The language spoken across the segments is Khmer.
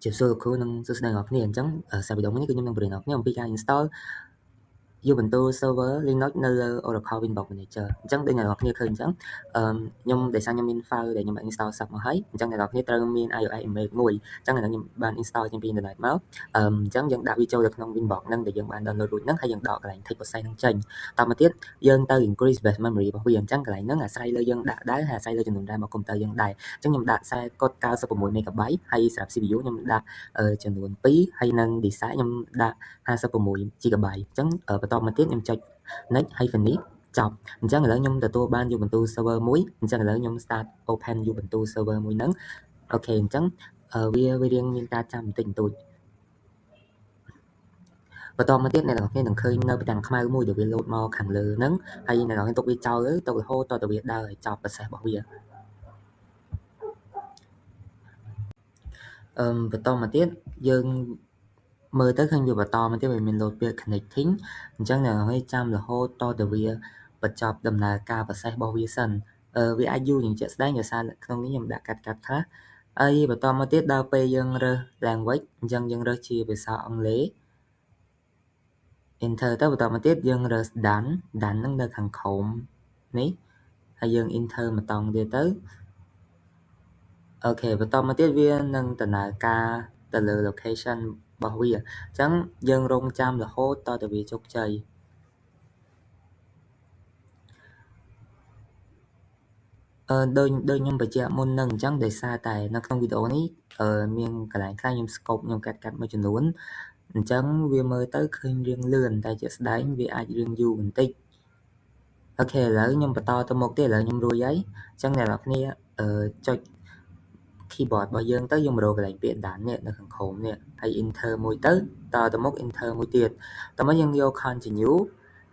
ជាសួរគ្រូនឹងសួស្តីអ្នកគ្នាអញ្ចឹងសារវីដេអូនេះគឺខ្ញុំនឹងបង្រៀនអ្នកគ្នាអំពីការ install Ubuntu server Linux នៅលើ Oracle Winbox Manager អញ្ចឹងដូចអ្នកនរគ្នាឃើញអញ្ចឹងខ្ញុំដោយសារខ្ញុំមាន file ដែលខ្ញុំបាន install សពមកហើយអញ្ចឹងអ្នកនរគ្នាត្រូវមាន iOS image មួយអញ្ចឹងខ្ញុំបាន install ចេញពី internet មកអញ្ចឹងយើងដាក់វាចូលទៅក្នុង Winbox ហ្នឹងដែលយើងបាន download រួចហ្នឹងហើយយើងដកកន្លែង text process ហ្នឹងចេញតមកទៀតយើងទៅ increase base memory របស់វាអញ្ចឹងកន្លែងហ្នឹងអាស្រ័យលើយើងដាក់ដែរហើយអាស្រ័យលើចំនួន RAM របស់កុំព្យូទ័រយើងដែរអញ្ចឹងខ្ញុំដាក់ខ្សែកត់ 96 MB ហើយសម្រាប់ CPU ខ្ញុំដាក់ចំនួន2ហើយនិង disk ខ្ញុំដាក់56 GB អញ្ចឹងបន្តមកទៀតខ្ញុំចុច next ហើយ finish ចប់អញ្ចឹងឥឡូវខ្ញុំទទួលបាន Ubuntu server មួយអញ្ចឹងឥឡូវខ្ញុំ start open Ubuntu server មួយហ្នឹងអូខេអញ្ចឹងវារៀងមានការចាំបន្តិចបន្តួចបន្តមកទៀតអ្នកនរគ្នានឹងឃើញនៅផ្ទាំងខ្មៅមួយដែលវា load មកខាងលើហ្នឹងហើយអ្នកនរគ្នាទុកវាចោលទៅរហូតតទៅវាដើរឲ្យចប់ process របស់វាបន្តមកទៀតយើងមើលទៅឃើញវាបន្តមកទៀតវាមាន load ពាក្យ connecting អញ្ចឹងអ្នកនរគ្នាចាំរហូតតទៅវាបញ្ចប់ដំណើរការ process របស់វាសិនវាអាចយូរជាងជាក់ស្ដែងដោយសារក្នុងនេះខ្ញុំដាក់កាត់ខ្លះហើយបន្តមកទៀតដល់ពេលយើងរើស language អញ្ចឹងយើងរើសជាភាសាអង់គ្លេស enter ទៅបន្តមកទៀតយើងរើស done ហ្នឹងនៅខាងក្រោមនេះហើយយើង enter ម្ដងទៀតទៅអូខេបន្តមកទៀតវានឹងដំណើរការទៅលើ location របស់វាអញ្ចឹងយើងរងចាំរហូតតទៅវាជោគជ័យដូចខ្ញុំបញ្ជាក់មុននឹងអញ្ចឹងដោយសារតែនៅក្នុងវីដេអូនេះមានកន្លែងខ្លះខ្ញុំ scope ខ្ញុំកាត់មួយចំនួនអញ្ចឹងវាមើលទៅឃើញរៀងលឿនតែជាក់ស្ដែងវាអាចរៀងយូរបន្តិចអូខេឥឡូវខ្ញុំបន្តទៅមុខទៀតឥឡូវខ្ញុំរួចហើយអញ្ចឹងអ្នកនរគ្នាចុច keyboard របស់យើងទៅយើងមករកកន្លែងពាក្យ done នេះនៅខាងក្រោមនេះហើយ enter មួយទៅតទៅមុខ enter មួយទៀតតមកយើងយក continue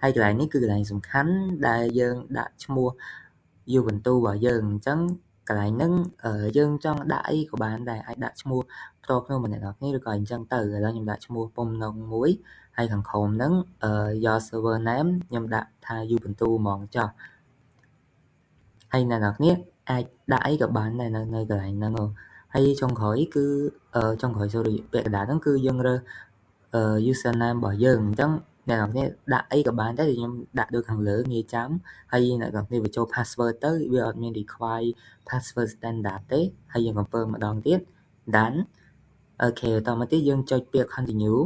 ហើយកន្លែងនេះគឺកន្លែងសំខាន់ដែលយើងដាក់ឈ្មោះ Ubuntu របស់យើងអញ្ចឹងកន្លែងហ្នឹងយើងចង់ដាក់អីក៏បានដែរអាចដាក់ឈ្មោះផ្ទាល់ខ្លួនម្នាក់ៗគ្នាឬក៏អញ្ចឹងទៅឥឡូវខ្ញុំដាក់ឈ្មោះពុំនងមួយហើយខាងក្រោមហ្នឹងយក server name ខ្ញុំដាក់ថា Ubuntu ហ្មងចុះហើយអ្នកនរគ្នាអាចដាក់អីក៏បានដែរនៅកន្លែងហ្នឹងហើយចុងក្រោយគឺចុងក្រោយ sorry ពាក្យកណ្ដាលហ្នឹងគឺយើងរើសusername របស់យើងអញ្ចឹងអ្នកនរគ្នាដាក់អីក៏បានដែរខ្ញុំដាក់ដូចខាងលើងាយចាំហើយអ្នកនរគ្នាបញ្ចូល password ទៅវាអត់មាន require password standard ទេហើយយើង confirm ម្ដងទៀត done អូខេបន្តមកទៀតយើងចុចពាក្យ continue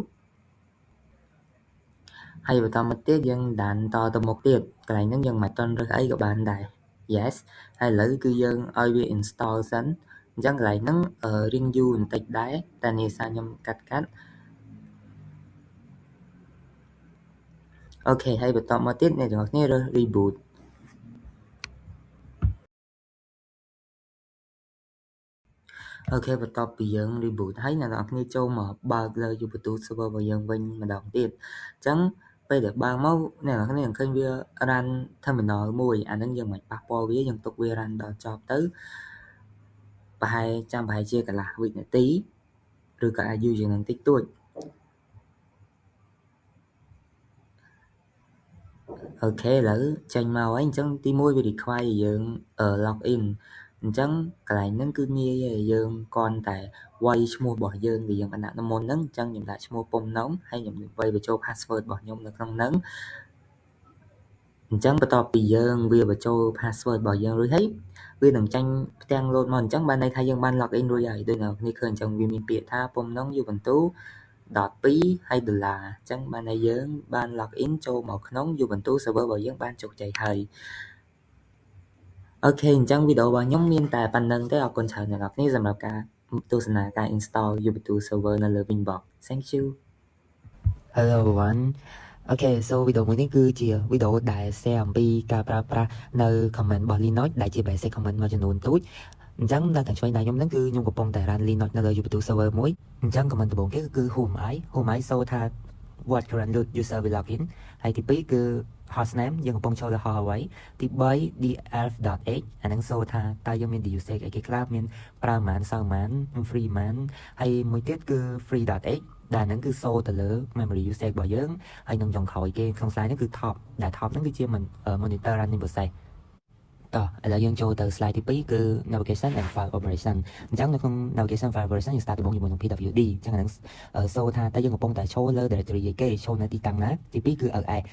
ហើយបន្តមកទៀតយើង done តទៅមុខទៀតកន្លែងហ្នឹងយើងមិនទាន់រើសអីក៏បានដែរ yes ហើយឥឡូវគឺយើងឲ្យវា install សិនអញ្ចឹងកន្លែងហ្នឹងរៀងយូរបន្តិចដែរតែនេះសារខ្ញុំកាត់អូខេហើយបន្តមកទៀតអ្នកទាំងអស់គ្នារើស reboot អូខេបន្ទាប់ពីយើង reboot ហើយអ្នកទាំងអស់គ្នាចូលមកបើកលើ Ubuntu server របស់យើងវិញម្ដងទៀតអញ្ចឹងពេលដែលបើកមកអ្នកទាំងអស់គ្នានឹងឃើញវា run terminal មួយអាហ្នឹងយើងមិនប៉ះពាល់វាយើងទុកវា run ដល់ចប់ទៅប្រហែលជាកន្លះវិនាទីឬក៏អាចយូរជាងនឹងតិចតួចអូខេឥឡូវចេញមកហើយអញ្ចឹងទី1វា require យើង log in អញ្ចឹងកន្លែងហ្នឹងគឺងាយឯងយើងគ្រាន់តែវាយឈ្មោះរបស់យើងដែលយើងបានដាក់នៅមុនហ្នឹងអញ្ចឹងខ្ញុំដាក់ឈ្មោះពុំនងហើយខ្ញុំវាយបញ្ចូល password របស់ខ្ញុំនៅក្នុងហ្នឹងអញ្ចឹងបន្ទាប់ពីយើងវាបញ្ចូល password របស់យើងរួចហើយវានឹងចាញ់ផ្ទាំង load មកអញ្ចឹងបានន័យថាយើងបាន log in រួចហើយដូចអ្នកគ្នាឃើញអញ្ចឹងវាមានពាក្យថាពុំនង Ubuntu .2 ហើយដុល្លារអញ្ចឹងបានតែយើងបាន log in ចូលមកក្នុង Ubuntu server របស់យើងបានជោគជ័យហើយអូខេអញ្ចឹងវីដេអូរបស់ខ្ញុំមានតែប៉ុណ្្នឹងទេអរគុណច្រើនអ្នកនរគ្នាសម្រាប់ការទស្សនាការ install Ubuntu server នៅលើ Winbox Thank you Hello everyone អូខេ so វីដេអូមួយនេះគឺជាវីដេអូដែល share អំពីការប្រើប្រាស់នៅ comment របស់ Linux ដែលជា basic comment មួយចំនួនទូចអញ្ចឹងនៅខាងឆ្វេងដៃខ្ញុំហ្នឹងគឺខ្ញុំកំពុងតែ run Linux នៅលើ Ubuntu server មួយអញ្ចឹង comment ដំបូងគេគឺ who am I សូថា what current user will log in ហើយទី2គឺ hostname យើងកំពុងចូលលើ host អ្វីទី3 df.h អាហ្នឹងសូថាតើយើងមាន usage អីគេខ្លះមានប្រើប៉ុន្មានសើប៉ុន្មាន free ប៉ុន្មានហើយមួយទៀតគឺ free.h ដែលហ្នឹងគឺសូទៅលើ memory usage របស់យើងហើយនឹងចុងក្រោយគេក្នុង slide ហ្នឹងគឺ top ដែល top ហ្នឹងគឺជា monitor running process Tỏ, là dân cho từ slide tiếp bí cứ navigation and file operation chẳng nó không navigation file operation như start từ 4 dùng PWD chẳng hạn so tha tới dân một bông tại show lơ directory vậy cái show nó đi tăng nát tiếp bí cứ ở ai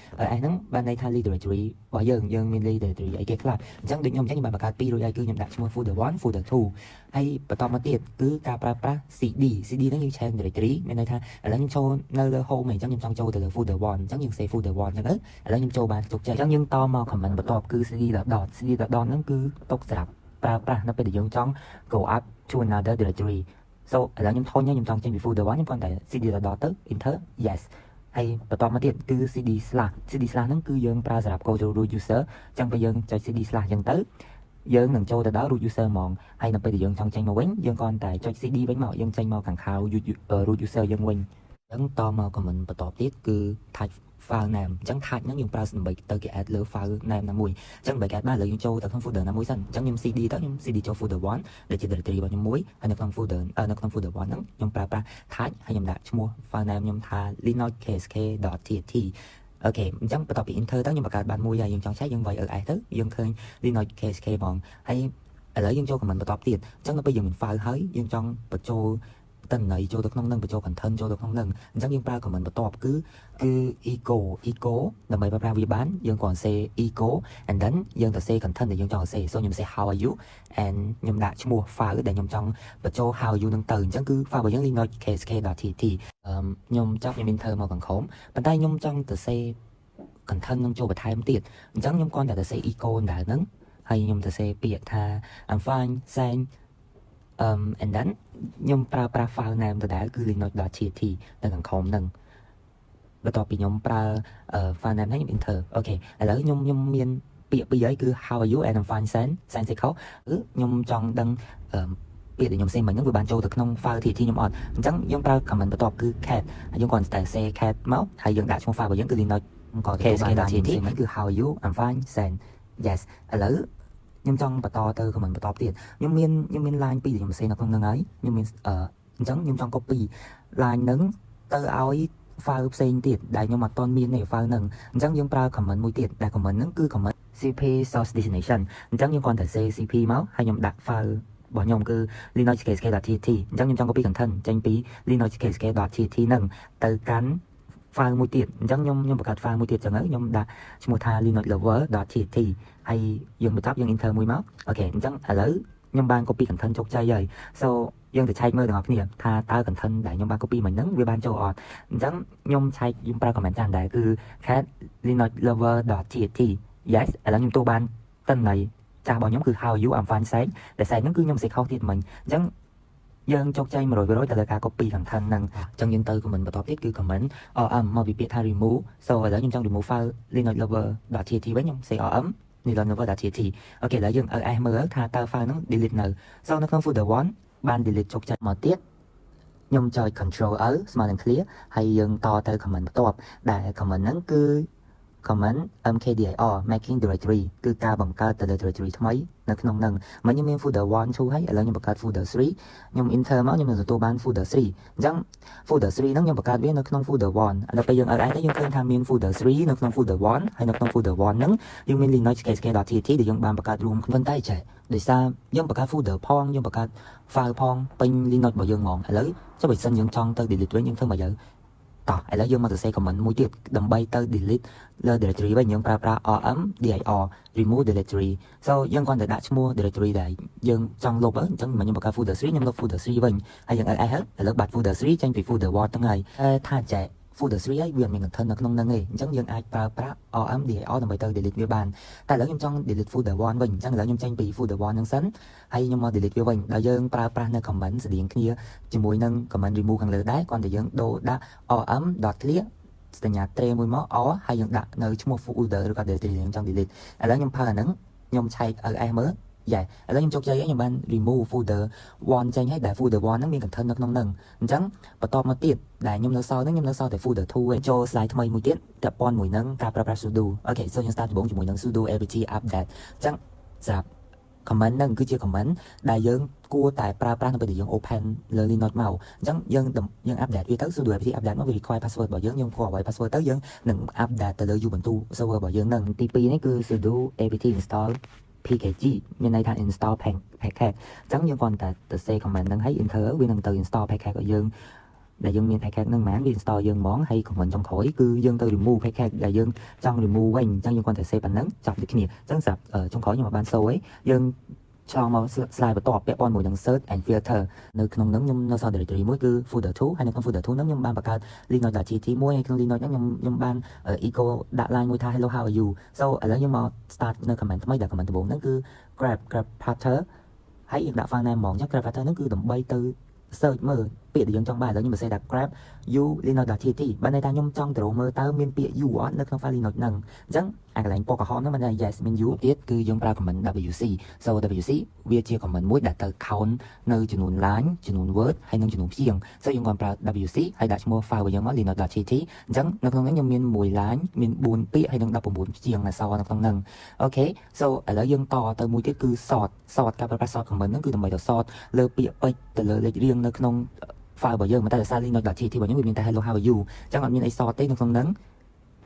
nó ban đây tha directory bỏ dân main directory vậy cái là chẳng định nhom chẳng như bà cà pi rồi ai cứ nhầm đặt mua folder 1 folder 2 hay bắt đầu mà tiệt cứ pra cd nó như change directory bên đây tha là những show nơi home này chẳng như trong show từ folder 1 chẳng như say folder 1 chẳng ấy là những show bàn chụp chạy chẳng nhưng to mà comment bắt đầu cứ cd dot นั่นคือตกสลับปลานั่นเป็นอย่างจ้อง go up to another directory so แล้วยังทนยังจ้องเช่น before the one ยังก่อนแต่ cd dot enter yes ให้ประกอบมาติดคือ cd slash นั่นคือยังปลาสลับ go to root user จังไปยังใจ cd slash ยังtớiยังหนึ่งโจแต่đó root user มองให้นั่นเป็นอย่างจ้องเช่นมาเว้นยังก่อนแต่ใจ cd ไว้มายังเช่นมาขังข่าว root user ยังเว้นยังต่อมาก็มันประกอบติดคือ type file name ចឹង type ហ្នឹងយើងប្រើដើម្បីទៅគេ add លើ file name ណាមួយចឹងបើគេ add បានលើយើងចូលទៅក្នុង folder ណាមួយសិនចឹងខ្ញុំ cd ទៅខ្ញុំ cd ចូល folder 1ដែលជា directory របស់ខ្ញុំមួយហើយនៅក្នុង folder 1ហ្នឹងខ្ញុំប្រើប្រាស់ type ហើយខ្ញុំដាក់ឈ្មោះ file name ខ្ញុំថា linuxksk.txt អូខេអញ្ចឹងបន្ទាប់ពី enter ទៅខ្ញុំបង្កើតបានមួយហើយយើងចង់ឆែកយើងវាយ ls ទៅយើងឃើញ linuxksk ហ្មងហើយឥឡូវយើងចូល command បន្ទាប់ទៀតអញ្ចឹងនៅពេលយើងមាន file ហើយយើងចង់បញ្ចូលតន័យចូលទៅក្នុងនឹងបញ្ចូល content ចូលទៅក្នុងនឹងអញ្ចឹងយើងប្រើ command បន្ទាប់គឺ echo ដើម្បីប្រើប្រាស់វាបានយើងគ្រាន់ say echo and then យើងទៅ say content ដែលយើងចង់ say so ខ្ញុំ say how are you and ខ្ញុំដាក់ឈ្មោះ file ដែលខ្ញុំចង់បញ្ចូល how are you នឹងទៅអញ្ចឹងគឺ file របស់យើង linuxksk.txt ខ្ញុំចាប់ខ្ញុំ enter មកខាងក្រោមប៉ុន្តែខ្ញុំចង់ទៅ say content នឹងចូលបន្ថែមទៀតអញ្ចឹងខ្ញុំគ្រាន់តែទៅ say echo ដែរហ្នឹងហើយខ្ញុំទៅ say ពាក្យថា I'm fine thanks and then ខ្ញុំប្រើប្រាស់ file name ដដែលគឺ linux.txt នៅខាងក្រោមហ្នឹងបន្ទាប់ពីខ្ញុំប្រើ file name ហ្នឹងខ្ញុំ enter អូខេឥឡូវខ្ញុំមានពាក្យពីរហើយគឺ how are you and I'm fine thanks ខ្ញុំចង់ដឹងពាក្យដែលខ្ញុំ say មិញហ្នឹងវាបានចូលទៅក្នុង file txt ខ្ញុំអត់អញ្ចឹងយើងប្រើ command បន្ទាប់គឺ cat ហើយយើងគ្រាន់តែ say cat មកហើយយើងដាក់ឈ្មោះ file របស់យើងគឺ linux.ksk.txt ហ្នឹងគឺ how are you I'm fine thanks yes ឥឡូវខ្ញុំចង់បន្តទៅ comment បន្តទៀតខ្ញុំមាន line 2ដែលខ្ញុំ say នៅក្នុងហ្នឹងហើយខ្ញុំមានអញ្ចឹងខ្ញុំចង់ copy line ហ្នឹងទៅឲ្យ file ផ្សេងទៀតដែលខ្ញុំអត់ទាន់មានទេ file ហ្នឹងអញ្ចឹងយើងប្រើ comment មួយទៀតដែល comment ហ្នឹងគឺ comment cp source destination អញ្ចឹងខ្ញុំគ្រាន់តែ say cp មកហើយខ្ញុំដាក់ file របស់ខ្ញុំគឺ linuxksk.txt អញ្ចឹងខ្ញុំចង់ copy content ចេញពី linuxksk.txt ហ្នឹងទៅកាន់ file មួយទៀតអញ្ចឹងខ្ញុំបង្កើត file មួយទៀតចឹងហើយខ្ញុំដាក់ឈ្មោះថា linuxlover.txt ហើយយើងបន្ទាប់យើង enter មួយមកអូខេអញ្ចឹងឥឡូវខ្ញុំបាន copy content ជោគជ័យហើយ so យើងទៅឆែកមើលទាំងអស់គ្នាថាតើ content ដែលខ្ញុំបាន copy មិញហ្នឹងវាបានចូលអត់អញ្ចឹងខ្ញុំឆែកខ្ញុំប្រើ comment ចាំដែរគឺ cat linuxlover.txt yes ឥឡូវខ្ញុំទូបានតន័យចាស់របស់ខ្ញុំគឺ how you I'm fine thanks តែ thanks ហ្នឹងគឺខ្ញុំសេខុសទៀតមិញអញ្ចឹងយើងជោគជ័យ 100% ទៅលើការ copy content ហ្នឹងអញ្ចឹងយើងទៅ comment បន្តទៀតគឺ comment rm មកពីពាក្យថា remove so ឥឡូវខ្ញុំចង់ remove file linuxlover.txt វិញខ្ញុំ say rm linuxlover.txt អូខេឥឡូវយើងឲ្យ s មើលថាតើ file ហ្នឹង delete នៅ so នៅក្នុង folder 1បាន delete ជោគជ័យមកទៀតខ្ញុំចុច control L ស្មើនឹង clear ហើយយើងតទៅ comment បន្ទាប់ដែល comment ហ្នឹងគឺ comment mkdir making directory គឺការបង្កើតទៅលើ directory ថ្មីនៅក្នុងហ្នឹងមិនខ្ញុំមាន folder 1 2ហើយឥឡូវខ្ញុំបង្កើត folder 3ខ្ញុំ enter មកខ្ញុំនឹងទទួលបាន folder 3អញ្ចឹង folder 3ហ្នឹងខ្ញុំបង្កើតវានៅក្នុង folder 1ដល់ពេលយើងឲ្យឯងទៅយើងឃើញថាមាន folder 3នៅក្នុង folder 1ហើយនៅក្នុង folder 1ហ្នឹងយើងមាន linuxksk.txt ដែលយើងបានបង្កើតរួមប៉ុន្តែចេះដោយសារយើងបង្កើត folder ផងយើងបង្កើត file ផងពេញ linux របស់យើងហ្មងឥឡូវចុះបើសិនយើងចង់ទៅ delete វិញយើងធ្វើមកយើងតោះឥឡូវយើងមកទៅ say comment មួយទៀតដើម្បីទៅ delete លើ directory វិញយើងប្រើប្រាស់ rm dir remove directory so យើងគ្រាន់តែដាក់ឈ្មោះ directory ដែលយើងចង់លុបអញ្ចឹងខ្ញុំបង្កើត folder 3ខ្ញុំលុប folder 3វិញហើយយើងឲ្យហើយឥឡូវបាត់ folder 3ចេញពី folder 1ហ្នឹងហើយថាចេះ folder 3ហើយវាអត់មាន content នៅក្នុងហ្នឹងទេអញ្ចឹងយើងអាចប្រើប្រាស់ rm dir ដើម្បីទៅ delete វាបានតែឥឡូវខ្ញុំចង់ delete folder 1វិញអញ្ចឹងឥឡូវខ្ញុំចេញពី folder 1ហ្នឹងសិនហើយខ្ញុំមក delete វាវិញដល់យើងប្រើប្រាស់នៅ comment ស្តៀងគ្នាជាមួយនឹង comment remove ខាងលើដែរគ្រាន់តែយើងដូរដាក់ rm.clear សញ្ញា tray មួយមក or ហើយយើងដាក់នៅឈ្មោះ folder ឬក៏ directory ដែលខ្ញុំចង់ delete ឥឡូវខ្ញុំប្រើអាហ្នឹងខ្ញុំឆែកឲ្យ មើលយ៉ាឥឡូវខ្ញុំជោគជ័យហើយខ្ញុំបាន remove folder 1ចេញហើយដែល folder 1ហ្នឹងមាន content នៅក្នុងហ្នឹងអញ្ចឹងបន្តមកទៀតដែលខ្ញុំនៅសល់ហ្នឹងខ្ញុំនៅសល់តែ folder 2ឯងចូល slide ថ្មីមួយទៀតពាក់ព័ន្ធមួយនឹងការប្រើប្រាស់ sudo អូខេ so យើង start ដំបូងជាមួយនឹង sudo apt update អញ្ចឹងសម្រាប់ comment ហ្នឹងគឺជា comment ដែលយើងគួរតែប្រើប្រាស់នៅពេលដែលយើង open លើ Linux មកអញ្ចឹងយើង update វាទៅ sudo apt update មកវា require password របស់យើងខកឲ្យ password ទៅយើងនឹង update ទៅលើ Ubuntu server របស់យើងហ្នឹងទី2នេះគឺ sudo apt install pkg មានន័យថា install package អញ្ចឹងយើងគ្រាន់តែទៅសេ comment នឹងឲ្យ enter វានឹងទៅ install package ឲ្យយើងដែលយើងមាន package នឹងហ្មងវា install យើងហ្មងហើយ comment ចុងក្រោយគឺយើងទៅ remove package ដែលយើងចង់ remove វិញអញ្ចឹងយើងគ្រាន់តែ save ប៉ុណ្ណឹងចប់ដូចគ្នាអញ្ចឹងសម្រាប់ចុងក្រោយខ្ញុំបាន show ឲ្យយើងឆ្លងមក slide បន្ទាប់ពាក់ព័ន្ធមួយនឹង search and filter នៅក្នុងហ្នឹងខ្ញុំនៅសល់ directory មួយគឺ folder 2ហើយនៅក្នុង folder 2ហ្នឹងខ្ញុំបានបង្កើត linux.gt មួយហើយក្នុង linux ហ្នឹងខ្ញុំបាន echo ដាក់ line មួយថា hello how are you so ឥឡូវខ្ញុំមក start នៅ comment ថ្មីដែល comment ដំបូងហ្នឹងគឺ grab pattern ហើយយើងដាក់ file name ហ្មងអញ្ចឹង grab pattern ហ្នឹងគឺដើម្បីទៅ search មើលពាក្យដែលយើងចង់បានឥឡូវខ្ញុំសរសេរថា grab u linux.gt បានន័យថាខ្ញុំចង់ទៅរកមើលតើមានពាក្យ u អត់នៅក្នុង file linux ហ្នឹងអញ្ចឹងអាកន្លែងពណ៌ក្រហមហ្នឹងបានន័យ yes មាន u ទៀតគឺយើងប្រើ comment wc so wc វាជា comment មួយដែលទៅ count នៅចំនួន line ចំនួន word ហើយនិងចំនួនព្យាង្គ so យើងគាត់ប្រើ wc ហើយដាក់ឈ្មោះ file របស់យើងមក linux.gt អញ្ចឹងនៅក្នុងហ្នឹងខ្ញុំមាន1 line មាន4ពាក្យហើយនិង19ព្យាង្គនៅសល់នៅក្នុងហ្នឹងអូខេ so ឥឡូវយើងតទៅមួយទៀតគឺ sort ការប្រើប្រាស់ sort comment ហ្នឹងគឺដើម្បីទៅ sort លើពាក្យពេចន៍ទៅលើលេខរៀងនៅក្នុង file របស់យើងមិនតែសារ linux.gt របស់យើងវាមានតែ hello how are you អញ្ចឹងអត់មានអី sort ទេនៅក្នុងហ្នឹង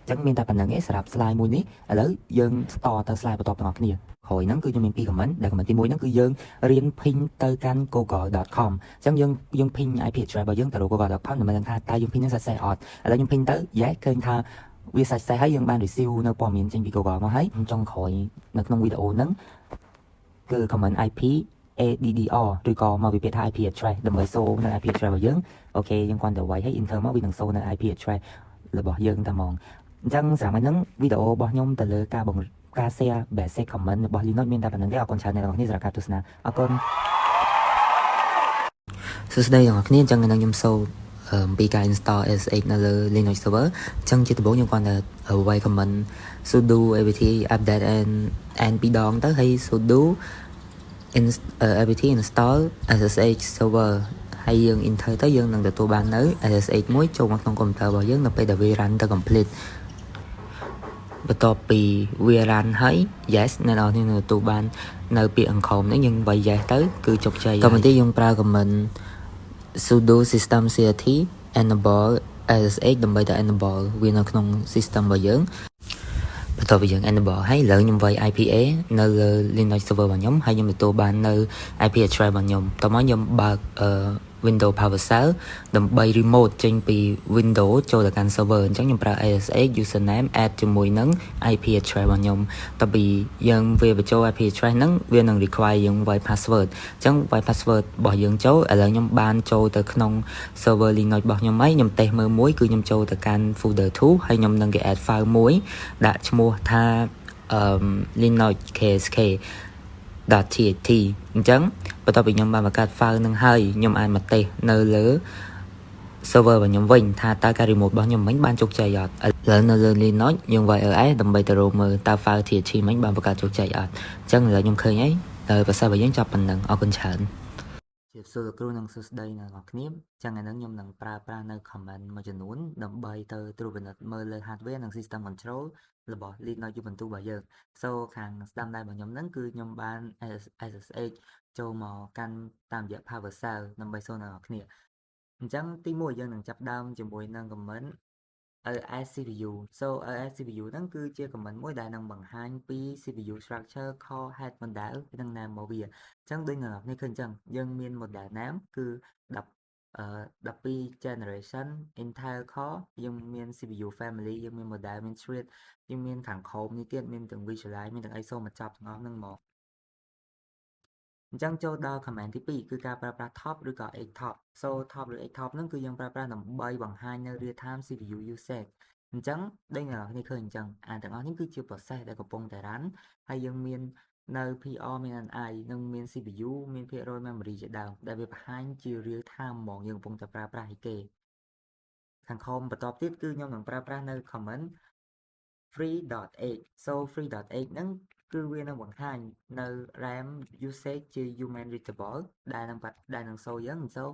អញ្ចឹងមានតែប៉ុណ្្នឹងឯងសម្រាប់ slide មួយនេះឥឡូវយើង start ទៅ slide បន្ទាប់ទាំងអស់គ្នាក្រោយហ្នឹងគឺខ្ញុំមាន2 comment ដែល comment ទី1ហ្នឹងគឺយើងរៀន ping ទៅកាន់ google.com អញ្ចឹងយើង ping IP address របស់យើងទៅ google.com ដើម្បីដឹងថាតើយើង ping នឹង success អត់ឥឡូវខ្ញុំ ping ទៅ yes ឃើញថាវា success ហើយយើងបាន receive នៅព័ត៌មានចេញពី Google មកហើយចុងក្រោយនៅក្នុងវីដេអូហ្នឹងគឺ comment IP ADDR ឬក៏មកពីពាក្យថា IP address ដើម្បីសូនៅ IP address របស់យើងអូខេយើងគ្រាន់តែវាយឲ្យ enter មកវានឹងសូនៅ IP address របស់យើងតែហ្មងអញ្ចឹងសម្រាប់ហ្នឹងវីដេអូរបស់ខ្ញុំទៅលើការ share basic comment របស់ Linux មានតែប៉ុណ្្នឹងទេអរគុណច្រើនអ្នកនរគ្នាសម្រាប់ការទស្សនាអរគុណសួស្តីអ្នកនរគ្នាអញ្ចឹងថ្ងៃនេះខ្ញុំសូមអំពីការ install SSH នៅលើ Linux server អញ្ចឹងជាដំបូងខ្ញុំគ្រាន់តែវាយ comment sudo apt update and 2 ដងទៅហើយ sudo apt install SSH server ហើយយើង enter ទៅយើងនឹងទទួលបាននៅ SSH មួយចូលមកក្នុងកុំព្យូទ័ររបស់យើងនៅពេលដែលវា run ទៅ complete បន្ទាប់ពីវា run ហើយ yes អ្នកនរគ្នានឹងទទួលបាននៅពាក្យ encode នេះយើងវាយ yes ទៅគឺជោគជ័យតទៅទៀតយើងប្រើ comment sudo systemcrt enable SSH ដើម្បីទៅ enable វានៅក្នុង system របស់យើងបន្ទាប់ពីយើង enable ហើយឥឡូវខ្ញុំវាយ IPA នៅលើ Linux server របស់ខ្ញុំហើយខ្ញុំទទួលបាននៅ IP address របស់ខ្ញុំតោះមកខ្ញុំបើកWindows PowerShell ដើម្បី remote ចេញពី Windows ចូលទៅកាន់ server អញ្ចឹងខ្ញុំប្រើ SSH username add ជាមួយនឹង IP address របស់ខ្ញុំតទៅពីយើងវាបញ្ចូល IP address ហ្នឹងវានឹង require យើងវាយ password អញ្ចឹងវាយ password របស់យើងចូលឥឡូវខ្ញុំបានចូលទៅក្នុង server Linux របស់ខ្ញុំហើយខ្ញុំតេស្តមើលមួយគឺខ្ញុំចូលទៅកាន់ folder 2ហើយខ្ញុំនឹងគេ add file មួយដាក់ឈ្មោះថា linux ksk .txt អញ្ចឹងបន្ទាប់ពីខ្ញុំបានបង្កើត file នឹងហើយខ្ញុំអាចមកតេស្តនៅលើ server របស់ខ្ញុំវិញថាតើការ remote របស់ខ្ញុំមិញបានជោគជ័យអត់ឥឡូវនៅលើ Linux យើងវាយ ls ដើម្បីទៅរកមើលតើ file txt មិញបានបង្កើតជោគជ័យអត់អញ្ចឹងឥឡូវខ្ញុំឃើញហើយប្រសិនបើយើងចាប់ប៉ុណ្ណឹងអរគុណច្រើនជាសួរលោកគ្រូនិងសួស្តីអ្នកនរគ្នាចឹងឥឡូវខ្ញុំនឹងប្រើប្រាស់នៅ comment មួយចំនួនដើម្បីទៅត្រួតពិនិត្យមើលលើ hardware និង system control របស់ Linux Ubuntu របស់យើង so ខាងស្ដាំដៃរបស់ខ្ញុំហ្នឹងគឺខ្ញុំបាន SSH ចូលមកកាន់តាមរយៈ PowerShell ដើម្បីសួរអ្នកនរគ្នាអញ្ចឹងទី1យើងនឹងចាប់ផ្ដើមជាមួយនឹង comment LSCPU so LSCPU ហ្នឹងគឺជា comment មួយដែលនឹងបង្ហាញពី CPU structure core head model និង name របស់វាអញ្ចឹងដូចអ្នកនរគ្នាឃើញអញ្ចឹងយើងមាន model name គឺ12 generation Intel core យើងមាន CPU family យើងមាន model មាន thread យើងមានខាងក្រោមនេះទៀតមានទាំង visualize មានទាំងអីសូមបញ្ចប់ទាំងអស់ហ្នឹងមកអញ្ចឹងចូលដល់ command ទី2គឺការប្រើប្រាស់ top ឬក៏ htop so top ឬ htop ហ្នឹងគឺយើងប្រើប្រាស់ដើម្បីបង្ហាញនៅ real time CPU usage អញ្ចឹងដូចអ្នកនរគ្នាឃើញអញ្ចឹងអាទាំងអស់នេះគឺជា process ដែលកំពុងតែ run ហើយយើងមាននៅ PR មាន NI និងមាន CPU មានភាគរយ memory ជាដើមដែលវាបង្ហាញជា real time ហ្មងយើងកំពុងតែប្រើប្រាស់ឯគេខាងក្រោមបន្ទាប់ទៀតគឺខ្ញុំនឹងប្រើប្រាស់នៅ comment free.h so free.h ហ្នឹងគឺវានឹងបង្ហាញនៅ RAM usage ជា human readable ដែលនឹង show យើង so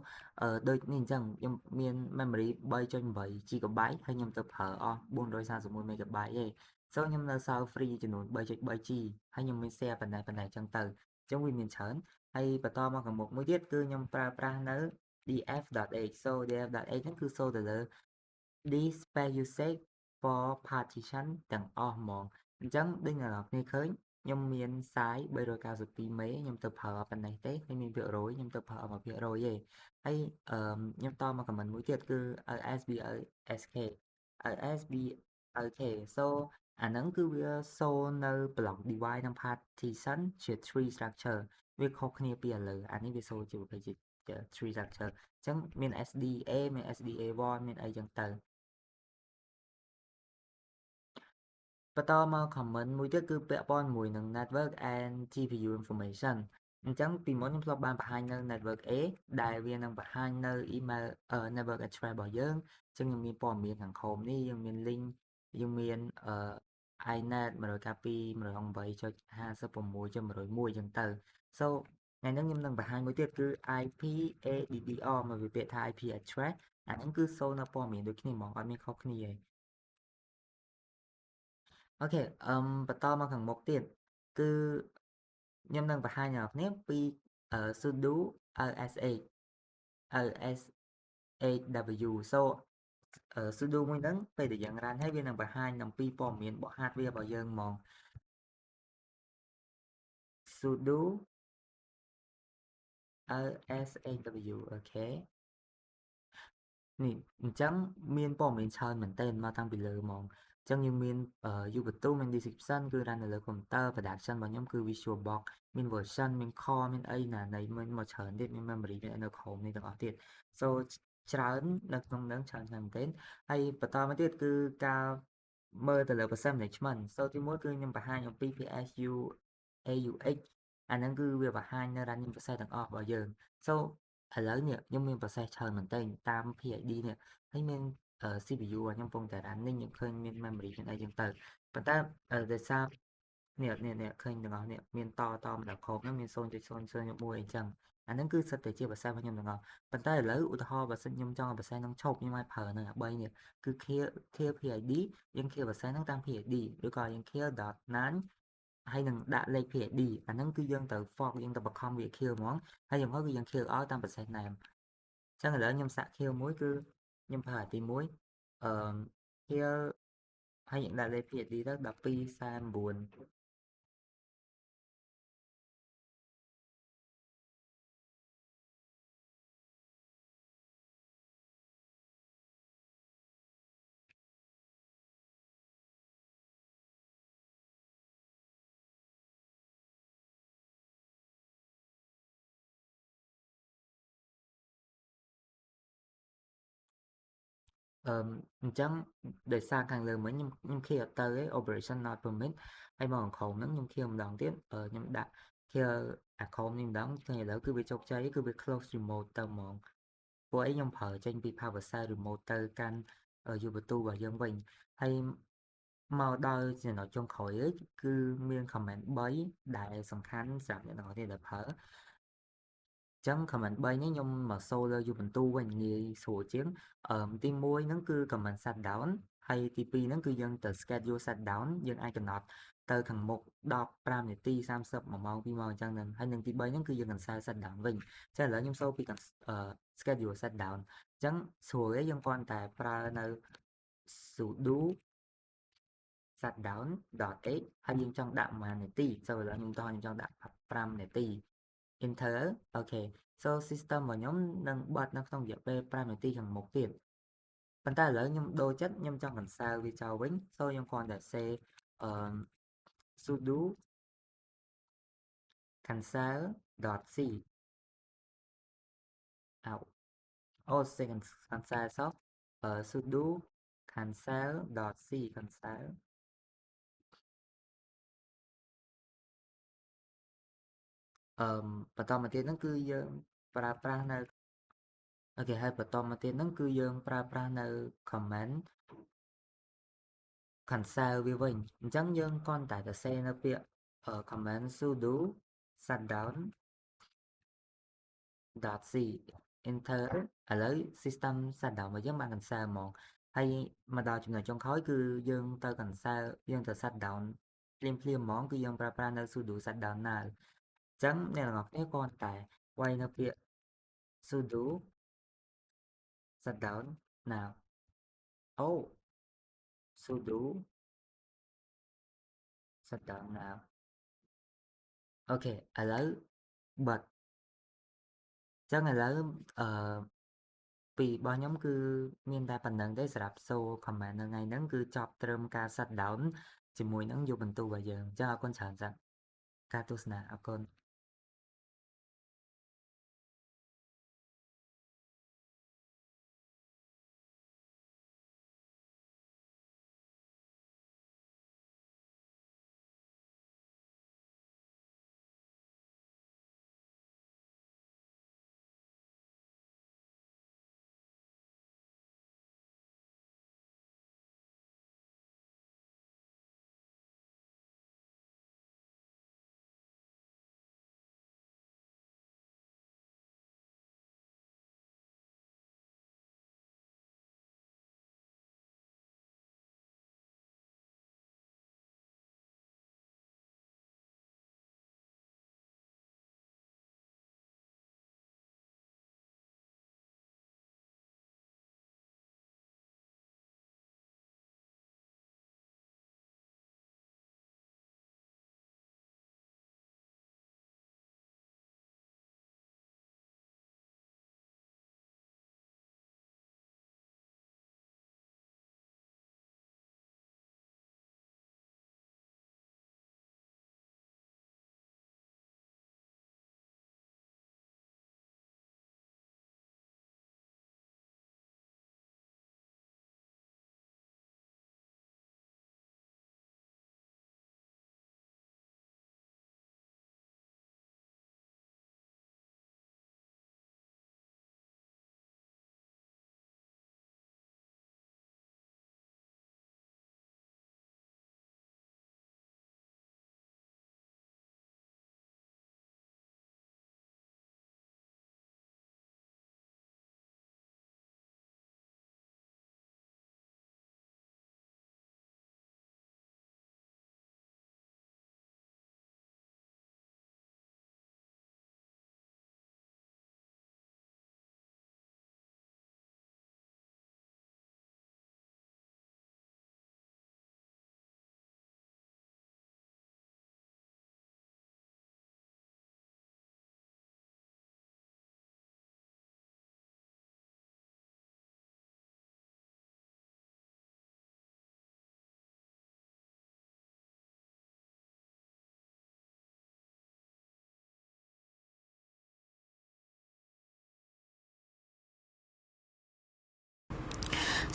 ដូចនេះអញ្ចឹងខ្ញុំមាន memory 3.8 GB ហើយខ្ញុំទៅប្រើអស់431 MB ទេ so ខ្ញុំនៅសល់ free ចំនួន 3.3G ហើយខ្ញុំមាន share ប៉ុណ្ណេះអញ្ចឹងទៅអញ្ចឹងវាមានច្រើនហើយបន្តមកខាងមុខមួយទៀតគឺខ្ញុំប្រើប្រាស់នៅ df.h so df.h ហ្នឹងគឺ show ទៅលើ disk space usage for partition ទាំងអស់ហ្មងអញ្ចឹងដូចអ្នកនរគ្នាឃើញ ខ្ញុំមានសាយ392មេខ្ញុំទៅប្រើប៉ុណ្ណេះទេហើយមានភាគរយខ្ញុំទៅប្រើ1%ទេហើយខ្ញុំតមក comment មួយទៀតគឺ LSBLSK LSBLK so អាហ្នឹងគឺវាសូនៅ block divide និង partition ជា tree structure វាខុសគ្នាពីឥឡូវអានេះវាសូជាប្រភេទជា tree structure អញ្ចឹងមាន SDA មាន SDA1 មានអីចឹងទៅបន្តមក comment មួយទៀតគឺពាក់ព័ន្ធមួយនឹង network and GPU information អញ្ចឹងពីមុនខ្ញុំធ្លាប់បានបង្ហាញនៅ network A ដែលវានឹងបង្ហាញនៅ email network address របស់យើងអញ្ចឹងខ្ញុំមានព័ត៌មានខាងក្រោមនេះយើងមាន link យើងមានinet 192.168.56.101 អញ្ចឹងទៅ so ថ្ងៃនេះខ្ញុំនឹងបង្ហាញមួយទៀតគឺ IP ADDR មកវាពាក្យថា IP address អាហ្នឹងគឺសូនៅព័ត៌មានដូចគ្នាហ្មងអត់មានខុសគ្នាទេអូខេបន្តមកខាងមុខទៀតគឺខ្ញុំនឹងបង្ហាញអ្នកនរគ្នាពីsudo lsh lshw so sudo មួយហ្នឹងពេលដែលយើងរ៉ានហើយវានឹងបង្ហាញអំពីព័ត៌មានរបស់ hardware របស់យើងហ្មង sudo lshw អូខេនេះអញ្ចឹងមានព័ត៌មានច្រើនមែនទែនមកតាំងពីលើហ្មងអញ្ចឹងយើងមាន Ubuntu មាន description គឺ run នៅលើ computer production របស់ខ្ញុំគឺ VisualBox មាន version មាន core មានអីណានៃមានមកច្រើនទៀតមាន memory មាននៅ Chrome នេះទាំងអស់ទៀត so ច្រើននៅក្នុងហ្នឹងច្រើនមែនទែនហើយបន្តមកទៀតគឺការមើលទៅលើ percent management so ទីមួយគឺខ្ញុំបង្ហាញអំពី PSU AUX អាហ្នឹងគឺវាបង្ហាញនៅ running process ទាំងអស់របស់យើង so ឥឡូវនេះខ្ញុំមាន process ច្រើនមែនទែនតាម PID នេះហើយមានCPU របស់ខ្ញុំកំពុងតែ running ខ្ញុំឃើញមាន memory មានអីចឹងទៅប៉ុន្តែដោយសារនេះឃើញទាំងអស់នេះមានតម្ដងខោបហ្នឹងមាន 0.001 អញ្ចឹងអាហ្នឹងគឺសិតតែជា process របស់ខ្ញុំទាំងអស់ប៉ុន្តែឥឡូវឧទាហរណ៍បើសិនខ្ញុំចង់ឲ្យ process ហ្នឹងឈប់ខ្ញុំអាចប្រើនៅអា3នេះគឺ clear PID យើង clear process ហ្នឹងតាម PID ឬក៏យើង clear.9 ហើយនឹងដាក់លេខ PID អាហ្នឹងគឺយើងទៅ fork យើងទៅបង្ខំវា kill ហ្មងហើយយ៉ាងហោចគឺយើង kill ឲ្យតាម process name អញ្ចឹងឥឡូវខ្ញុំសាក kill មួយគឺខ្ញុំប្រើទី1kill ហើយយើងដាក់លេខ PID ទៅ1249អញ្ចឹងដោយសារខាងលើមិញខ្ញុំ clear អត់ទៅទេ operation not permit ហើយមកខាងក្រោមហ្នឹងខ្ញុំ clear ម្ដងទៀតខ្ញុំដាក់ clear អាក្រោមនេះម្ដងឃើញឥឡូវគឺវាជោគជ័យគឺវា close remote ទៅហ្មងព្រោះអីខ្ញុំប្រើចេញពី power cell remote ទៅកាន់ Ubuntu របស់យើងវិញហើយមកដល់ចំណុចចុងក្រោយគឺមាន comment 3ដែលសំខាន់សម្រាប់អ្នកទាំងអស់គ្នាដែលប្រើចឹង comment 3នេះខ្ញុំមកសូលើ Ubuntu វិញងាយស្រួលជាងទី1ហ្នឹងគឺ comment shutdown ហើយទី2ហ្នឹងគឺយើងទៅ schedule shutdown យើងអាចកំណត់ទៅខាងមុខ15នាទី30 1ម៉ោង2ម៉ោងអញ្ចឹងហ្នឹងហើយនឹងទី3ហ្នឹងគឺយើង cancel shutdown វិញចឹងឥឡូវខ្ញុំសូពី schedule shutdown អញ្ចឹងស្រួលទេយើងគ្រាន់តែប្រើនៅ sudo shutdown.h ហើយយើងចង់ដាក់ប្រហែលនាទី so ឥឡូវខ្ញុំចង់ដាក់5នាទី enter អូខេ so system របស់ខ្ញុំនឹងបတ်នៅក្នុងរយៈពេល5នាទីខាងមុខទៀតប៉ុន្តែឥឡូវខ្ញុំដូរចិត្តខ្ញុំចង់ cancel វាចោលវិញ so ខ្ញុំគ្រាន់តែ say sudo cancel.c say cancel សោះsudo cancel.c cancel បន្តមកទៀតហ្នឹងគឺយើងប្រើប្រាស់នៅអូខេហើយបន្តមកទៀតហ្នឹងគឺយើងប្រើប្រាស់នៅ comment cancel វាវិញអញ្ចឹងយើងគ្រាន់តែសរសេរនៅពាក្យcomment sudo shutdown.c enter ឥឡូវ system shutdown របស់យើងបាន cancel ហ្មងហើយមកដល់ចំណុចចុងក្រោយគឺយើងទៅ cancel យើងទៅ shutdown ភ្លាមហ្មងគឺយើងប្រើប្រាស់នៅ sudo shutdown now អញ្ចឹងអ្នកទាំងអស់គ្នាគ្រាន់តែវាយនៅពាក្យ sudo shutdown now អូ sudo shutdown now ok ឥឡូវបិទចឹងឥឡូវពីរបស់ខ្ញុំគឺមានតែប៉ុណ្្នឹងទេសម្រាប់សូ comment នៅថ្ងៃហ្នឹងគឺចប់ត្រឹមការ shut down ជាមួយនឹងយកបន្ទូរបស់យើងចឹងអរគុណច្រើនសម្រាប់ការទស្សនាអរគុណ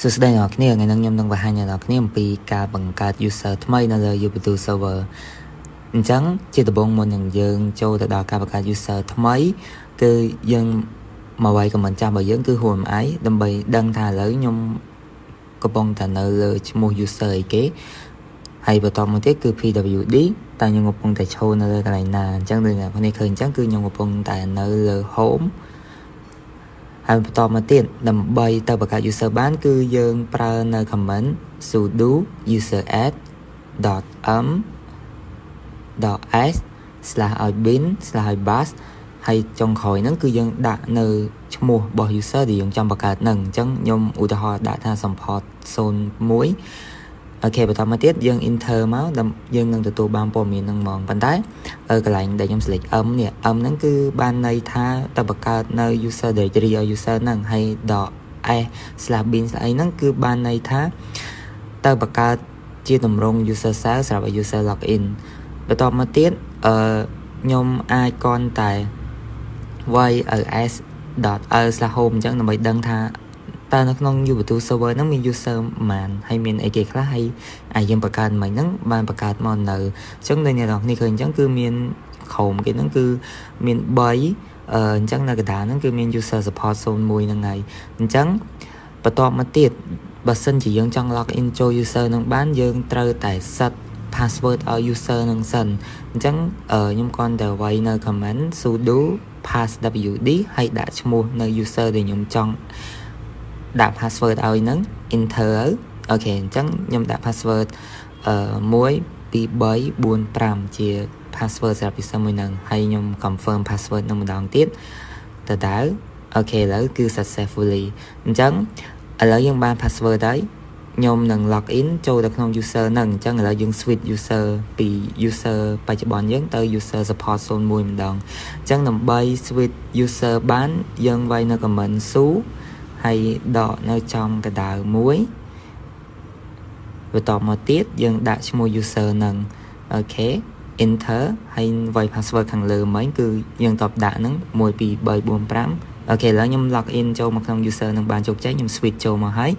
សួស្តីអ្នកនរគ្នាថ្ងៃនេះខ្ញុំនឹងបង្ហាញអ្នកនរគ្នាអំពីការបង្កើត user ថ្មីនៅលើ Ubuntu server អញ្ចឹងជាដំបូងមុននឹងយើងចូលទៅដល់ការបង្កើត user ថ្មីគឺយើងមកវាយ comment ចាស់របស់យើងគឺ who am I ដើម្បីដឹងថាឥឡូវខ្ញុំកំពុងតែនៅលើឈ្មោះ user អីគេហើយបន្តមកទៀតគឺ pwd តែខ្ញុំកំពុងតែឈរនៅលើកន្លែងណាអញ្ចឹងដូចអ្នកនរគ្នាឃើញអញ្ចឹងគឺខ្ញុំកំពុងតែនៅលើ home ហើយបន្តមកទៀតដើម្បីទៅបង្កើត user បានគឺយើងប្រើនៅ command sudo user_add.m.s/bin/bash ហើយចុងក្រោយហ្នឹងគឺយើងដាក់នៅឈ្មោះរបស់ user ដែលយើងចង់បង្កើតហ្នឹងអញ្ចឹងខ្ញុំឧទាហរណ៍ដាក់ថា support 01អូខេបន្តមកទៀតយើង enter មកយើងនឹងទទួលបានព័ត៌មានហ្នឹងហ្មងប៉ុន្តែកន្លែងដែលខ្ញុំ select m នេះ m ហ្នឹងគឺបានន័យថាទៅបង្កើតនៅ user directory ឲ្យ user ហ្នឹងហើយ .s/bin ស្អីហ្នឹងគឺបានន័យថាទៅបង្កើតជាទម្រង់ user cell សម្រាប់ឲ្យ user login បន្តមកទៀតខ្ញុំអាចគ្រាន់តែវាយ ls.l/home អញ្ចឹងដើម្បីដឹងថាតើនៅក្នុង Ubuntu server ហ្នឹងមាន user ប៉ុន្មានហើយមានអីគេខ្លះហើយយើងបង្កើតមិញហ្នឹងបានបង្កើតមកនៅអញ្ចឹងដូចអ្នកនរគ្នាឃើញអញ្ចឹងគឺមានក្រុមគេហ្នឹងគឺមាន3អញ្ចឹងនៅកណ្ដាលហ្នឹងគឺមាន user support 01ហ្នឹងហើយអញ្ចឹងបន្តមកទៀតបើសិនជាយើងចង់ log in ចូល user ហ្នឹងបានយើងត្រូវតែ set password ឲ្យ user ហ្នឹងសិនអញ្ចឹងខ្ញុំគ្រាន់តែវាយនៅ command sudo passwd ហើយដាក់ឈ្មោះនៅ user ដែលខ្ញុំចង់ដាក់ password ឲ្យហ្នឹង enter អូខេអញ្ចឹងខ្ញុំដាក់ password 1 2 3 4 5ជា password សម្រាប់ user មួយហ្នឹងហើយខ្ញុំ confirm password នឹងម្ដងទៀតដដែលអូខេឥឡូវគឺ successfully អញ្ចឹងឥឡូវយើងបាន password ហើយ ខ្ញុំនឹង log in ចូលទៅក្នុង user ហ្នឹងអញ្ចឹងឥឡូវយើង switch user ពី user បច្ចុប្បន្នយើងទៅ user support 01ម្ដងអញ្ចឹងដើម្បី switch user បានយើងវាយនៅ comment ស៊ូហើយដកនៅចំកណ្ដាលមួយបន្ទាប់មកទៀតយើងដាក់ឈ្មោះ user ហ្នឹងអូខេ enter ហើយវាយ password ខាងលើមិញគឺយើងតបដាក់ហ្នឹង1 2 3 4 5អូខេឥឡូវខ្ញុំ log in ចូលមកក្នុង user ហ្នឹងបានជោគជ័យខ្ញុំ switch ចូលមកហើយ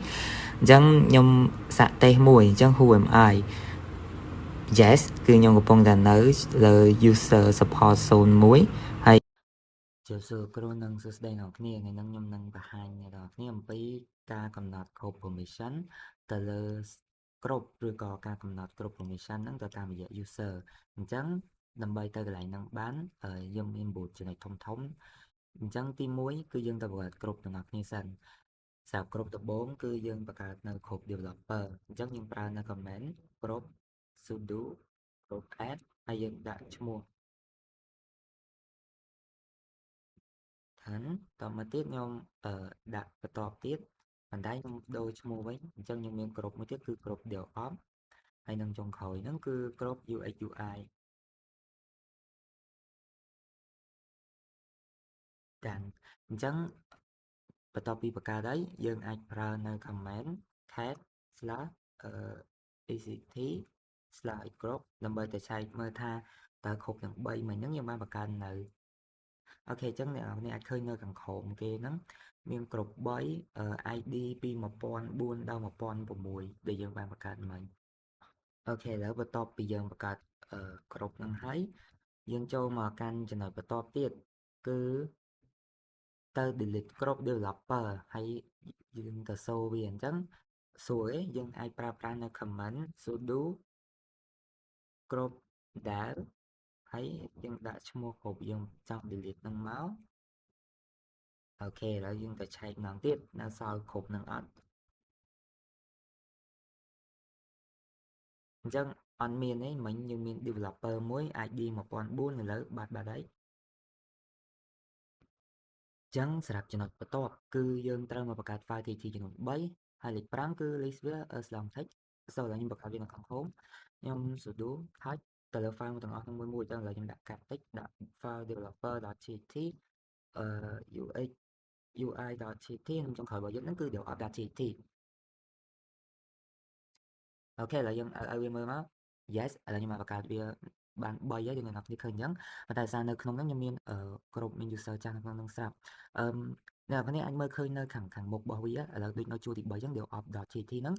អញ្ចឹងខ្ញុំសាកតេស្តមួយអញ្ចឹង who am I yes គឺខ្ញុំកំពុងតែនៅលើ user support 01ហើយជាសួរគ្រូនឹងសួស្តីអ្នកគ្នាថ្ងៃនេះខ្ញុំនឹងបង្ហាញអ្នកគ្នាអំពីការកំណត់ group permission ទៅលើ group ឬក៏ការកំណត់ group permission ហ្នឹងទៅតាមរយៈ user អញ្ចឹងដើម្បីទៅកន្លែងហ្នឹងបានយើងមានបូតចំណុចធំអញ្ចឹងទី1គឺយើងទៅបង្កើត group ទាំងអស់គ្នាសិនសម្រាប់ group ដំបូងគឺយើងបង្កើតនៅ group developer អញ្ចឹងយើងប្រើនៅ command group sudo group add ហើយយើងដាក់ឈ្មោះឋានតមកទៀតខ្ញុំដាក់បន្តទៀតបន្តែខ្ញុំដូរឈ្មោះវិញអញ្ចឹងខ្ញុំមាន group មួយទៀតគឺ group DevOps ហើយនឹងចុងក្រោយហ្នឹងគឺ group UX UI កាន់អញ្ចឹងបន្ទាប់ពីបង្កើតហើយយើងអាចប្រើនៅ command cat /act/group ដើម្បីទៅឆែកមើលថាតើគ្រប់ទាំង3មិញហ្នឹងយើងបានបង្កើតនៅអូខេអញ្ចឹងអ្នកនរអាចឃើញនៅខាងក្រោមគេហ្នឹងមានគ្រប់3 ID ពី1004ដល់1006ដែលយើងបានបង្កើតមិញអូខេឥឡូវបន្ទាប់ពីយើងបង្កើតគ្រប់ហ្នឹងហើយយើងចូលមកកាន់ចំណុចបន្ទាប់ទៀតគឺទៅ delete គ្រប់ developer ហើយយើងទៅសូវាអញ្ចឹងសួរយើងអាចប្រើប្រាស់នៅ command sudo group del ហើយយើងដាក់ឈ្មោះគ្រប់យើងចង់ delete ហ្នឹងមកអូខេឥឡូវយើងទៅឆែកម្ដងទៀតនៅសល់គ្រប់នឹងអត់អញ្ចឹងអត់មានទេមិញយើងមាន developer មួយ ID 1004ឥឡូវបាត់ហើយអញ្ចឹងសម្រាប់ចំណុចបន្ទាប់គឺយើងត្រូវមកបង្កើត file TXT ចំនួន3ហើយលេខ5គឺ listware slong text សូមឥឡូវខ្ញុំបង្កើតវានៅខាងក្រោមខ្ញុំ sudo touch ទៅលើ file ទាំងអស់មួយអញ្ចឹងឥឡូវខ្ញុំដាក់ captex ដាក់ file developer.txt ux ui.txt និងចុងក្រោយរបស់យើងហ្នឹងគឺ develop.txt អូខេឥឡូវយើងឲ្យវាមើលមក yes ឥឡូវខ្ញុំមកបង្កើតវាបាន3ហើយយើងអ្នកនរគ្នាឃើញអញ្ចឹងប៉ុន្តែសារនៅក្នុងហ្នឹងខ្ញុំមានគ្រប់មាន user ចាស់នៅក្នុងហ្នឹងស្រាប់អ្នកនរគ្នាអាចមើលឃើញនៅខាងមុខរបស់វាឥឡូវដូចនៅជួរទី3អញ្ចឹង develop.txt ហ្នឹង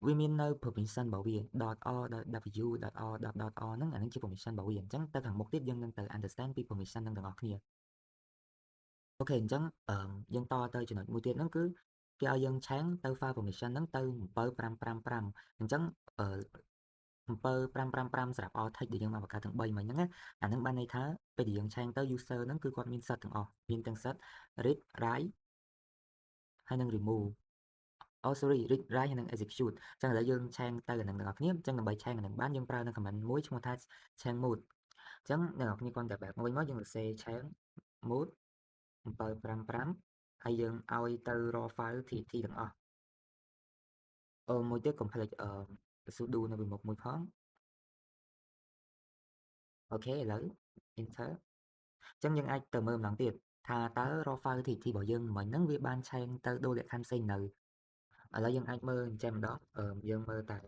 វាមាននៅ permission របស់វា .r.w .r .r ហ្នឹងអាហ្នឹងជា permission របស់វាអញ្ចឹងទៅខាងមុខទៀតយើងនឹងទៅ understand ពី permission ហ្នឹងទាំងអស់គ្នាអូខេអញ្ចឹងយើងតទៅចំណុចមួយទៀតហ្នឹងគឺគេឲ្យយើងឆាំងទៅ file permission ហ្នឹងទៅ7555អញ្ចឹង7555សម្រាប់ all text ដែលយើងបានបង្កើតទាំង3មិញហ្នឹងណាអាហ្នឹងបានន័យថាពេលដែលយើងឆាំងទៅ user ហ្នឹងគឺគាត់មានសិទ្ធទាំងអស់មានទាំងសិទ្ធ read write ហើយនឹង remove sorry read write ហើយនឹង execute អញ្ចឹងឥឡូវយើងឆាំងទៅអាហ្នឹងទាំងអស់គ្នាអញ្ចឹងដើម្បីឆាំងអាហ្នឹងបានយើងប្រើនៅ command មួយឈ្មោះថា change mode អញ្ចឹងអ្នកនរគ្នាគ្រាន់តែបែបមកវិញមកយើងសរសេរ change mode 755ហើយយើងឲ្យទៅ raw file txt ទាំងអស់មួយទៀតកុំភ្លេចsudo នៅពីមុខមួយផងអូខេឥឡូវ enter អញ្ចឹងយើងអាចទៅមើលម្ដងទៀតថាតើ raw file txt របស់យើងមិញហ្នឹងវាបានឆែកទៅដូរលក្ខខណ្ឌផ្សេងនៅឥឡូវយើងអាចមើលអញ្ចឹងម្ដងយើងមើលតែ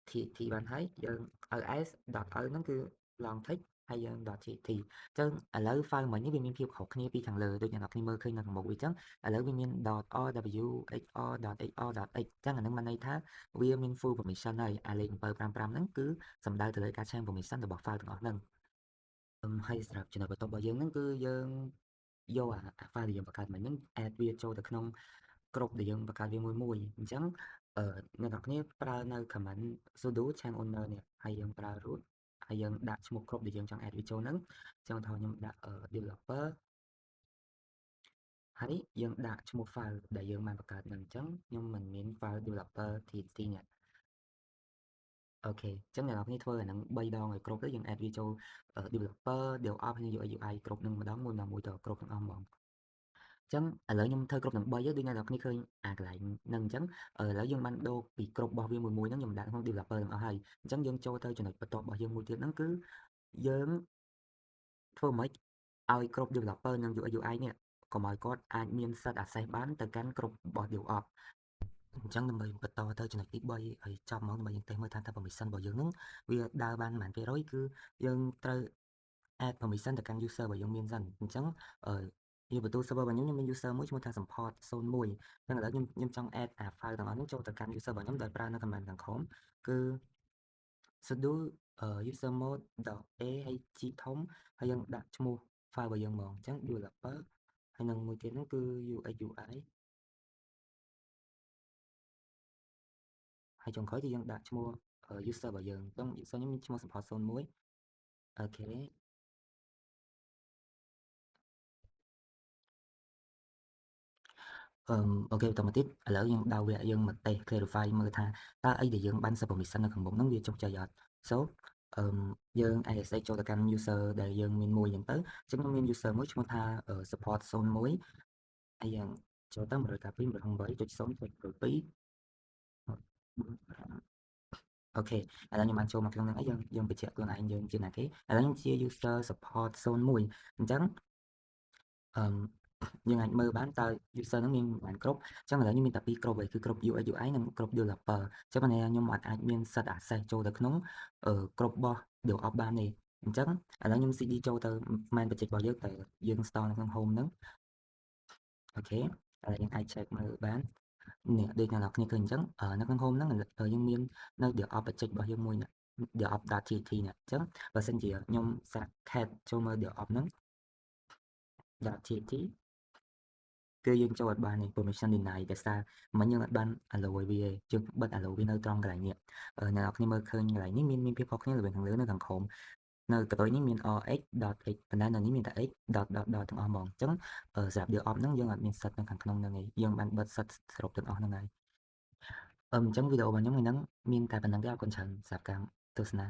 txt បានហើយយើងឲ្យ s.o ហ្នឹងគឺ long text ហើយយើង .txt អញ្ចឹងឥឡូវ file មិញនេះវាមានភាពខុសគ្នាពីខាងលើដូចអ្នកនរគ្នាមើលឃើញនៅខាងមុខវាអញ្ចឹងឥឡូវវាមាន .rw xr.xr.x អញ្ចឹងអាហ្នឹងបានន័យថាវាមាន full permission ហើយអាលេខ755ហ្នឹងគឺសំដៅទៅលើការឆែក permission របស់ file ទាំងអស់ហ្នឹងហើយសម្រាប់ចំណុចបន្ទាប់របស់យើងហ្នឹងគឺយើងយកអា file ដែលយើងបង្កើតមិញហ្នឹង add វាចូលទៅក្នុងក្រុមដែលយើងបង្កើតវាមួយអញ្ចឹងអ្នកនរគ្នាប្រើនៅ command sudo change owner នេះហើយយើងប្រើ root ហើយយើងដាក់ឈ្មោះក្រុមដែលយើងចង់ add វាចូលហ្នឹងអញ្ចឹងថាខ្ញុំដាក់ developer ហើយយើងដាក់ឈ្មោះ file ដែលយើងបានបង្កើតហ្នឹងអញ្ចឹងខ្ញុំមិនមាន file developer txt នេះអូខេអញ្ចឹងអ្នកនរគ្នាធ្វើអាហ្នឹង3ដងឲ្យគ្រប់ទៅយើង add វាចូល developer DevOps ហើយ UI គ្រប់នឹងម្ដងមួយទៅគ្រប់ទាំងអស់ហ្មង ចឹងឥឡូវខ្ញុំធ្វើគ្រប់ទាំង3ដូចអ្នកនរគ្នាឃើញអាកន្លែងហ្នឹងអញ្ចឹងឥឡូវយើងបានដូរពីគ្រប់របស់វាមួយហ្នឹងខ្ញុំដាក់ក្នុង developer ទាំងអស់ហើយអញ្ចឹងយើងចូលទៅចំណុចបន្ទាប់របស់យើងមួយទៀតហ្នឹងគឺយើងធ្វើម៉េចឲ្យគ្រប់ developer និង UI UI នេះកុំឲ្យគាត់អាចមាន set access បានទៅកាន់គ្រប់របស់ DevOps អញ្ចឹងដើម្បីបន្តទៅចំណុចទី3ឲ្យចប់មកដើម្បីយើងតេស្តមើលថា permission របស់យើងហ្នឹងវាដើរបានប៉ុន្មាន%គឺយើងត្រូវ add permission ទៅកាន់ user របស់យើងមានសិនអញ្ចឹងវាបន្ទូ server របស់ខ្ញុំមាន user មួយឈ្មោះថា support 01អញ្ចឹងឥឡូវខ្ញុំចង់ add អា file ទាំងអស់នេះចូលទៅកាន់ user របស់ខ្ញុំដោយប្រើនៅ command ខាងក្រោមគឺ sudo user mode .a ហើយ G ធំហើយយើងដាក់ឈ្មោះ file របស់យើងហ្មងអញ្ចឹង developer ហើយនឹងមួយទៀតហ្នឹងគឺ UX UI ហើយចុងក្រោយគឺយើងដាក់ឈ្មោះ user របស់យើងអញ្ចឹង user ខ្ញុំមានឈ្មោះ support 01អូខេអូខេបន្តមកទៀតឥឡូវយើងដល់វគ្គយើងមកតេស្ត clarify មើលថាតើអីដែលយើងបាន set permission នៅខាងមុខហ្នឹងវាចុះចៃអត់ so យើង access ចូលទៅកាន់ user ដែលយើងមានមួយហ្នឹងទៅអញ្ចឹងខ្ញុំមាន user មួយឈ្មោះថា support 01ហើយយើងចូលទៅ192.168.0.2អូខេឥឡូវខ្ញុំបានចូលមកក្នុងហ្នឹងហើយយើងបញ្ជាក់ខ្លួនឯងយើងជាណាគេឥឡូវខ្ញុំជា user support 01អញ្ចឹងយើងអាចមើលបានតើ user ហ្នឹងមានបានគ្រប់អញ្ចឹងឥឡូវខ្ញុំមានតែ2គ្រប់ឯងគឺគ្រប់ UX UI និងគ្រប់ developer អញ្ចឹងបានខ្ញុំអាចមាន set access ចូលទៅក្នុងគ្រប់របស់ DevOps បានទេអញ្ចឹងឥឡូវខ្ញុំ cd ចូលទៅ main project របស់យើងតែយើង install នៅក្នុង home ហ្នឹងអូខេឥឡូវយើងអាច check មើលបាននេះដូចអ្នកនរគ្នាឃើញអញ្ចឹងនៅក្នុង home ហ្នឹងយើងមាននៅ DevOps project របស់យើងមួយនេះ DevOps.tt នេះអញ្ចឹងបើសិនជាខ្ញុំសាក cat ចូលមើល DevOps ហ្នឹង .tt គឺយើងចូលអត់បានទេ permission deny ដោយសារមិញយើងអត់បាន allow ឲ្យវាយើងបិទ allow វានៅត្រង់កន្លែងនេះអ្នកនរគ្នាមើលឃើញកន្លែងនេះមានភាពខុសគ្នាល្បែងខាងលើនៅខាងក្រោមនៅកតុយនេះមាន rx.x ប៉ុន្តែនៅនេះមានតែ x. ទាំងអស់ហ្មងអញ្ចឹងសម្រាប់ DevOps ហ្នឹងយើងអត់មាន set នៅខាងក្នុងហ្នឹងឯងយើងបានបិទ set សរុបទាំងអស់ហ្នឹងហើយអញ្ចឹងវីដេអូរបស់ខ្ញុំថ្ងៃហ្នឹងមានតែប៉ុណ្្នឹងទេអរគុណច្រើនសម្រាប់ការទស្សនា